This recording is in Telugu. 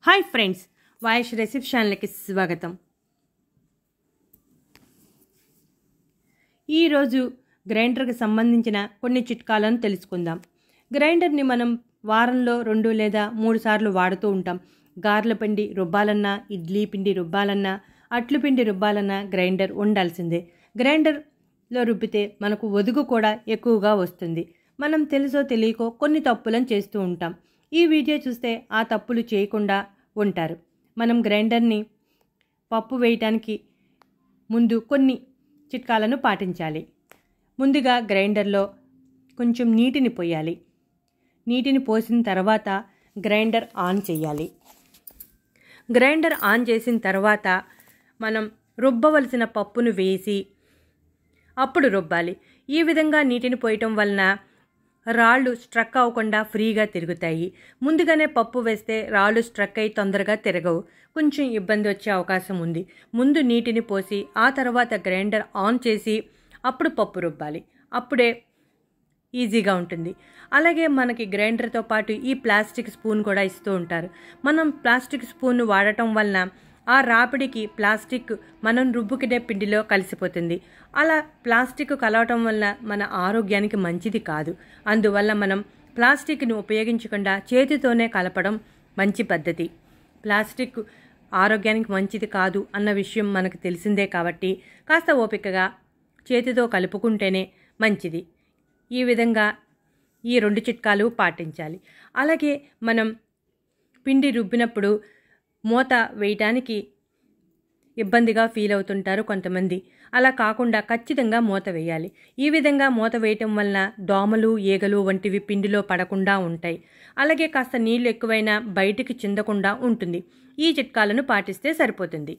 హాయ్ ఫ్రెండ్స్, వాయిష్ రెసిపీ ఛానల్కి స్వాగతం. ఈరోజు గ్రైండర్కి సంబంధించిన కొన్ని చిట్కాలను తెలుసుకుందాం. గ్రైండర్ని మనం వారంలో 2 లేదా 3 సార్లు వాడుతూ ఉంటాం. గారెల పిండి రుబ్బాలన్నా, ఇడ్లీ పిండి రుబ్బాలన్నా, అట్లు పిండి రుబ్బాలన్నా గ్రైండర్ ఉండాల్సిందే. గ్రైండర్లో రుబ్బితే మనకు ఒదుగు కూడా ఎక్కువగా వస్తుంది. మనం తెలుసో తెలియకో కొన్ని తప్పులను చేస్తూ ఉంటాం. ఈ వీడియో చూస్తే ఆ తప్పులు చేయకుండా ఉంటారు. మనం గ్రైండర్ని పప్పు వేయటానికి ముందు కొన్ని చిట్కాలను పాటించాలి. ముందుగా గ్రైండర్లో కొంచెం నీటిని పోయాలి. నీటిని పోసిన తర్వాత గ్రైండర్ ఆన్ చేయాలి. గ్రైండర్ ఆన్ చేసిన తర్వాత మనం రుబ్బవలసిన పప్పును వేసి అప్పుడు రుబ్బాలి. ఈ విధంగా నీటిని పోయటం వలన రాళ్ళు స్ట్రక్ అవ్వకుండా ఫ్రీగా తిరుగుతాయి. ముందుగానే పప్పు వేస్తే రాళ్ళు స్ట్రక్ అయ్యి తొందరగా తిరగవు, కొంచెం ఇబ్బంది వచ్చే అవకాశం ఉంది. ముందు నీటిని పోసి ఆ తర్వాత గ్రైండర్ ఆన్ చేసి అప్పుడు పప్పు రుబ్బాలి. అప్పుడే ఈజీగా ఉంటుంది. అలాగే మనకి గ్రైండర్తో పాటు ఈ ప్లాస్టిక్ స్పూన్ కూడా ఇస్తూ ఉంటారు. మనం ప్లాస్టిక్ స్పూన్ వాడటం వలన ఆ రాపిడికి ప్లాస్టిక్ మనం రుబ్బుకునే పిండిలో కలిసిపోతుంది. అలా ప్లాస్టిక్ కలవటం వలన మన ఆరోగ్యానికి మంచిది కాదు. అందువల్ల మనం ప్లాస్టిక్ను ఉపయోగించకుండా చేతితోనే కలపడం మంచి పద్ధతి. ప్లాస్టిక్ ఆరోగ్యానికి మంచిది కాదు అన్న విషయం మనకు తెలిసిందే కాబట్టి కాస్త ఓపికగా చేతితో కలుపుకుంటేనే మంచిది. ఈ విధంగా ఈ 2 చిట్కాలు పాటించాలి. అలాగే మనం పిండి రుబ్బినప్పుడు మూత వేయటానికి ఇబ్బందిగా ఫీల్ అవుతుంటారు కొంతమంది. అలా కాకుండా ఖచ్చితంగా మూత వేయాలి. ఈ విధంగా మూత వేయటం వలన దోమలు, ఈగలు వంటివి పిండిలో పడకుండా ఉంటాయి. అలాగే కాస్త నీళ్ళు ఎక్కువైనా బయటికి చిందకుండా ఉంటుంది. ఈ చిట్కాలను పాటిస్తే సరిపోతుంది.